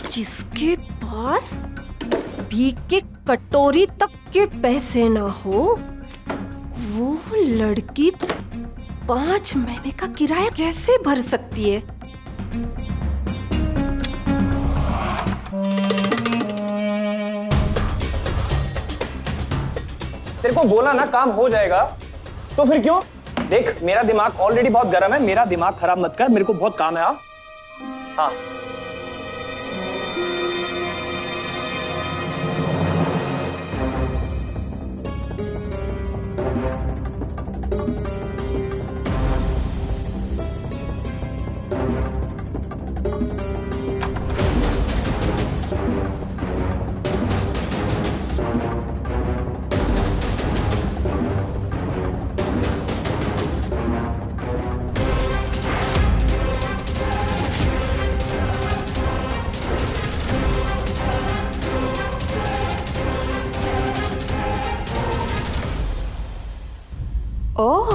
जिसके पास भीख के कटोरी तक के पैसे ना हो, वो लड़की 5 महीने का किराया कैसे भर सकती है? तेरे को बोला ना काम हो जाएगा, तो फिर क्यों? देख मेरा दिमाग ऑलरेडी बहुत गर्म है, मेरा दिमाग खराब मत कर, मेरे को बहुत काम है। हाँ ओह,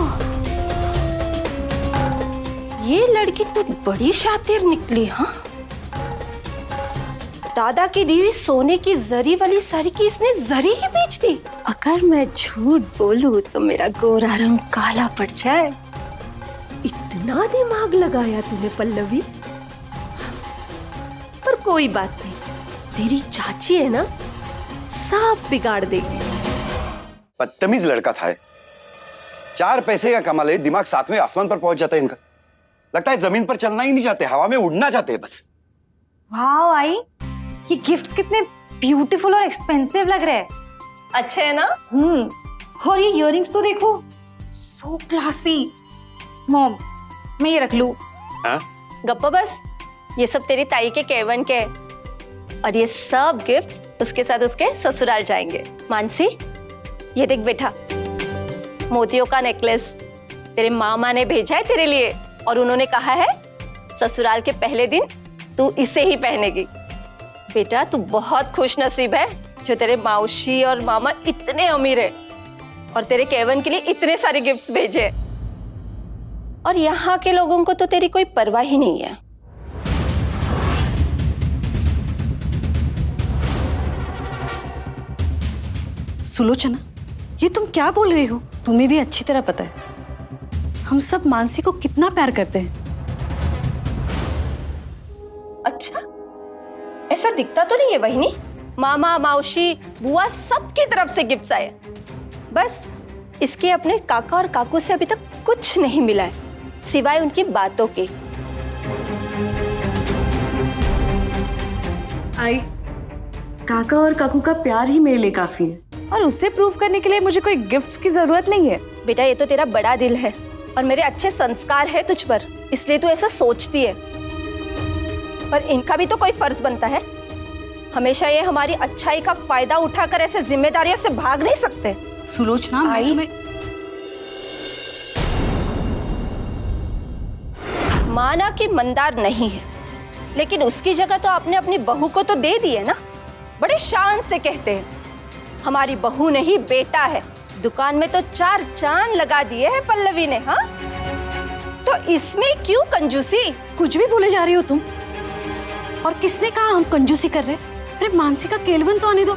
ये लड़की तो बड़ी शातिर निकली। हाँ, दादा की दी हुई सोने की जरी वाली साड़ी की इसने जरी ही बेच दी। अगर मैं झूठ बोलूं तो मेरा गोरा रंग काला पड़ जाए। इतना दिमाग लगाया तूने पल्लवी। पर कोई बात नहीं, तेरी चाची है ना, सब बिगाड़ देगी। बदतमीज लड़का था। 4 पैसे का कमाल है, दिमाग 7वें आसमान पर पहुंच जाता है इनका। लगता है जमीन पर चलना ही नहीं चाहते, हवा में उड़ना चाहते हैं बस। वाह आई, ये गिफ्ट्स कितने ब्यूटीफुल और एक्सपेंसिव लग रहे हैं। अच्छे है ना? और ये इयररिंग्स तो देखो, सो क्लासी। मॉम, मैं ये रख लूं? हाँ? गप्पा बस, ये सब तेरी ताई के केवन के हैं। और ये सब गिफ्ट्स उसके साथ उसके ससुराल जाएंगे। मानसी, ये देख बेटा, मोतियों का नेकलेस तेरे मामा ने भेजा है तेरे लिए, और उन्होंने कहा है ससुराल के पहले दिन तू इसे ही पहनेगी। बेटा तू बहुत खुश नसीब है जो तेरे मौसी और मामा इतने अमीर है और तेरे केवन के लिए इतने सारे गिफ्ट्स भेजे। और यहाँ के लोगों को तो तेरी कोई परवाह ही नहीं है। सुलोचना, ये तुम क्या बोल रही हो? तुम्हें भी अच्छी तरह पता है हम सब मानसी को कितना प्यार करते हैं। अच्छा, ऐसा दिखता तो नहीं है बहिनी। मामा, मौसी, बुआ सबकी तरफ से गिफ्ट्स आए। बस इसके अपने काका और काकू से अभी तक कुछ नहीं मिला है, सिवाय उनकी बातों के। आई, काका और काकू का प्यार ही मेरे लिए काफी है, और उसे प्रूव करने के लिए मुझे कोई गिफ्ट्स की जरूरत नहीं है। बेटा ये तो तेरा बड़ा दिल है और मेरे अच्छे संस्कार है तुझ पर, इसलिए तू ऐसा सोचती है। पर इनका भी तो कोई फर्ज बनता है। हमेशा ये हमारी अच्छाई का फायदा उठाकर ऐसे जिम्मेदारियों से भाग नहीं सकते। सुलोचना, माना कि मंदार नहीं है, लेकिन उसकी जगह तो आपने अपनी बहू को तो दे दी है ना। बड़े शान से कहते हैं हमारी बहू नहीं बेटा है। दुकान में तो 4 चांद लगा दिए हैं पल्लवी ने। हाँ, तो इसमें क्यों कंजूसी? कुछ भी बोले जा रही हो तुम। और किसने कहा हम कंजूसी कर रहे हैं? अरे मानसी का केलवन तो आने दो,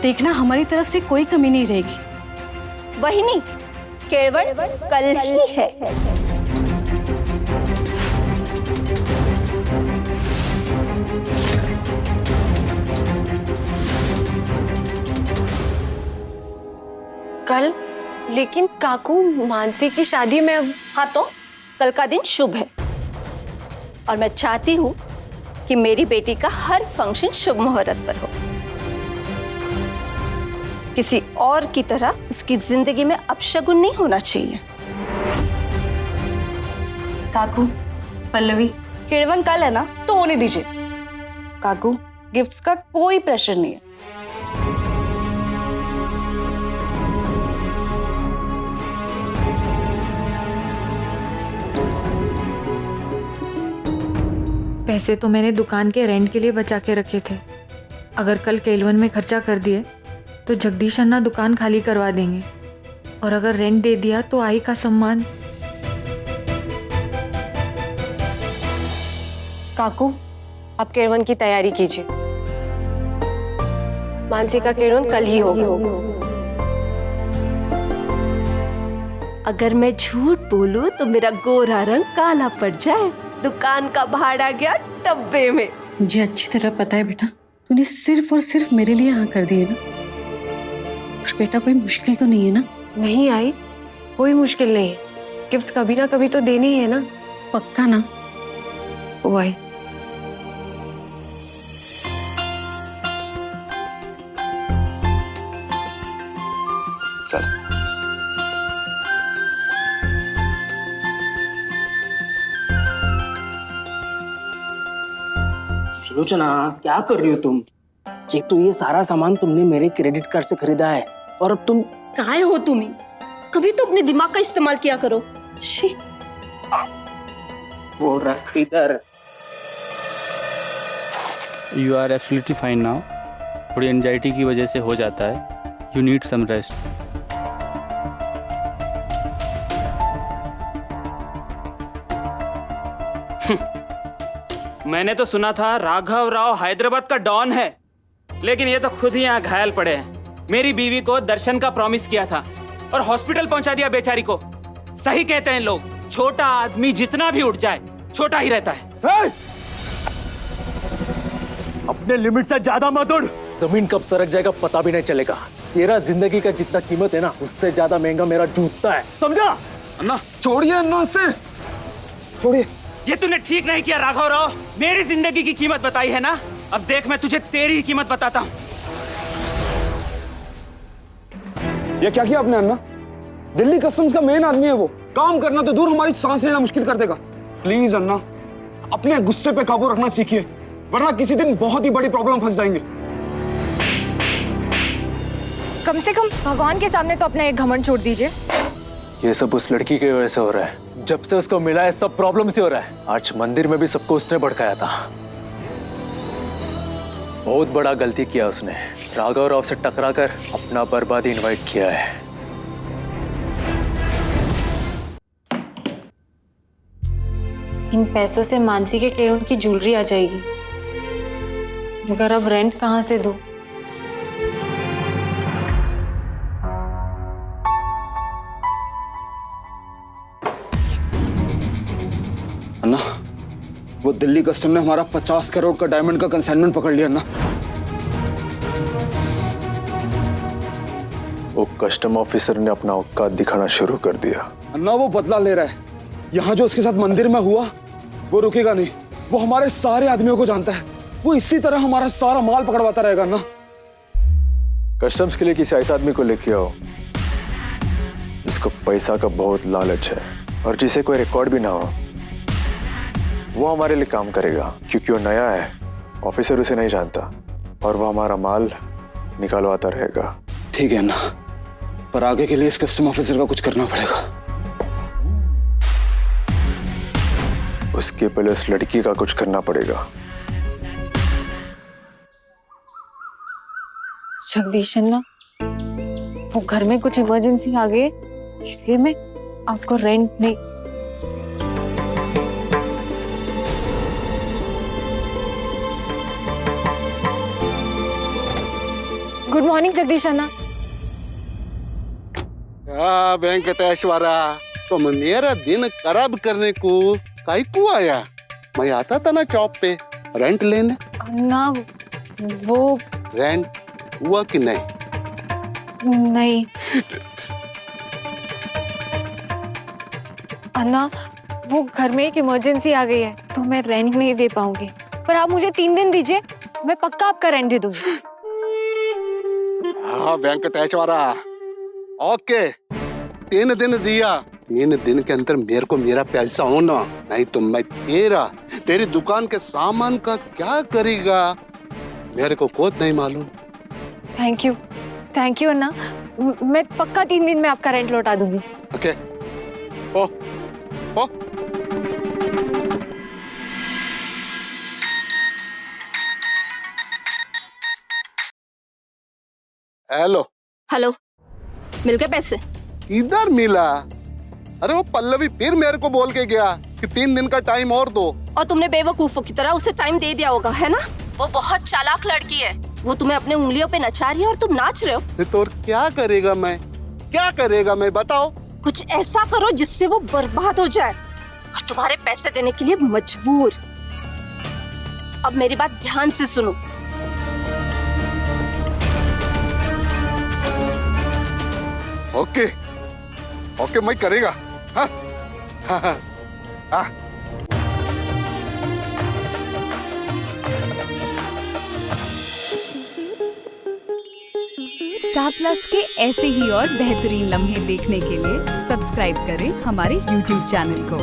देखना हमारी तरफ से कोई कमी नहीं रहेगी। वही नहीं, केवल कल ही है। कल? लेकिन काकू, मानसी की शादी में अब। हाँ तो कल का दिन शुभ है और मैं चाहती हूँ कि मेरी बेटी का हर फंक्शन शुभ मुहूर्त पर हो। किसी और की तरह उसकी जिंदगी में अपशगुन नहीं होना चाहिए। काकू, पल्लवी, केळवन कल है ना, तो होने दीजिए। काकू, गिफ्ट्स का कोई प्रेशर नहीं है। पैसे तो मैंने दुकान के रेंट के लिए बचा के रखे थे। अगर कल केलवन में खर्चा कर दिए तो जगदीश अन्ना दुकान खाली करवा देंगे, और अगर रेंट दे दिया तो आई का सम्मान। काकू, आप केळवन की तैयारी कीजिए। मानसी का केळवन कल ही होगा। अगर मैं झूठ बोलूं तो मेरा गोरा रंग काला पड़ जाए, दुकान का भाड़ा गया डब्बे में। मुझे अच्छी तरह पता है बेटा, तूने सिर्फ और सिर्फ मेरे लिए हाँ कर दी है ना। पर बेटा कोई मुश्किल तो नहीं है ना? नहीं आई, कोई मुश्किल नहीं है। गिफ्ट कभी ना कभी तो देने ही है ना। पक्का ना? ओ आई, चल सुलोचना, क्या कर रही हो तुम? एक तो ये सारा सामान तुमने मेरे क्रेडिट कार्ड से खरीदा है, और अब तुम काहे हो तुम्ही? कभी तो अपने दिमाग का इस्तेमाल किया करो। शी। वो रख इधर। You are absolutely fine now. थोड़ी एंजाइटी की वजह से हो जाता है। You need some rest. मैंने तो सुना था राघव राव हैदराबाद का डॉन है, लेकिन ये तो खुद ही यहाँ घायल पड़े हैं। मेरी बीवी को दर्शन का प्रॉमिस किया था और हॉस्पिटल पहुंचा दिया बेचारी को। सही कहते हैं लोग, छोटा आदमी जितना भी उठ जाए छोटा ही रहता है। अपने लिमिट से ज्यादा मत उड़। जमीन कब सरक जाएगा पता भी नहीं चलेगा। तेरा जिंदगी का जितना कीमत है ना, उससे ज्यादा महंगा मेरा जूता है, समझा? अन्ना छोड़िए, अन्ना से छोड़िए। ये तूने ठीक नहीं किया राघव राव। मेरी जिंदगी की कीमत बताई है ना, अब देख मैं तुझे तेरी ही कीमत बताता हूँ। ये क्या किया आपने अन्ना? दिल्ली कस्टम्स का मेन आदमी है वो। काम करना तो दूर, हमारी सांस लेना मुश्किल कर देगा। प्लीज अन्ना, अपने गुस्से पे काबू रखना सीखिए, वरना किसी दिन बहुत ही बड़ी प्रॉब्लम फंस जाएंगे। कम से कम भगवान के सामने तो अपना एक घमंड छोड़ दीजिए। ये सब उस लड़की की वजह से हो रहा है। जब से उसको मिला है सब प्रॉब्लम से हो रहा है। आज मंदिर में भी सबको उसने भड़काया था। बहुत बड़ा गलती किया उसने। राघव राव से टकराकर अपना बर्बादी इनवाइट किया है। इन पैसों से मानसी के केळवन की ज्वेलरी आ जाएगी, मगर अब रेंट कहाँ से दूं? अन्ना, वो दिल्ली कस्टम ने हमारा 50 करोड़ का डायमंड का कंसाइनमेंट पकड़ लिया अन्ना। वो कस्टम ऑफिसर ने अपना औकात दिखाना शुरू कर दिया। अन्ना वो बदला ले रहा है। यहाँ जो उसके साथ मंदिर में हुआ वो रुकेगा नहीं। वो हमारे सारे आदमियों को जानता है। वो इसी तरह हमारा सारा माल पकड़वाता रहेगा अन्ना। कस्टम्स के लिए किसी ऐसे आदमी को लेके आओ जिसको पैसा का बहुत लालच है और जिसे कोई रिकॉर्ड भी ना हो। वो हमारे लिए काम करेगा क्योंकि वो नया है, ऑफिसर उसे नहीं जानता, और वो हमारा माल निकालवाता रहेगा। ठीक है अन्ना, पर आगे के लिए इस कस्टम ऑफिसर का कुछ करना पड़ेगा। उसके पहले उस लड़की का कुछ करना पड़ेगा। जगदीश अन्ना, वो घर में कुछ इमरजेंसी आ गई, इसलिए मैं आपको रेंट नहीं। गुड मॉर्निंग जगदीश अन्ना। वेंकटेश्वरा, तुम मेरा दिन खराब करने को काहे को आया? मैं आता था ना चौक पे रेंट लेने। अन्ना वो रेंट हुआ कि नहीं? नहीं अन्ना, वो घर में एक इमरजेंसी आ गई है तो मैं रेंट नहीं दे पाऊंगी, पर आप मुझे 3 दिन दीजिए, मैं पक्का आपका रेंट दे दूंगी। हाँ वेंकटेश्वरा, ओके 3 दिन दिया। 3 दिन के अंदर मेरे को मेरा पैसा होना, नहीं तो मैं तेरी दुकान के सामान का क्या करेगा मेरे को खुद नहीं मालूम। थैंक यू अन्ना, मैं पक्का 3 दिन में आपका रेंट लौटा दूंगी। ओके ओ हेलो हेलो, मिल गए पैसे? इधर मिला? अरे वो पल्लवी फिर मेरे को बोल के गया कि 3 दिन का टाइम और दो। और तुमने बेवकूफों की तरह उसे टाइम दे दिया होगा, है ना? वो बहुत चालाक लड़की है, वो तुम्हें अपने उंगलियों पे नचा रही है और तुम नाच रहे हो। तो और क्या करेगा मैं, क्या करेगा मैं, बताओ। कुछ ऐसा करो जिससे वो बर्बाद हो जाए और तुम्हारे पैसे देने के लिए मजबूर। अब मेरी बात ध्यान से सुनो। ओके ओके, मैं करेगा। हाँ हाँ हाँ हाँ। स्टार प्लस के ऐसे ही और बेहतरीन लम्हे देखने के लिए सब्सक्राइब करें हमारे YouTube चैनल को।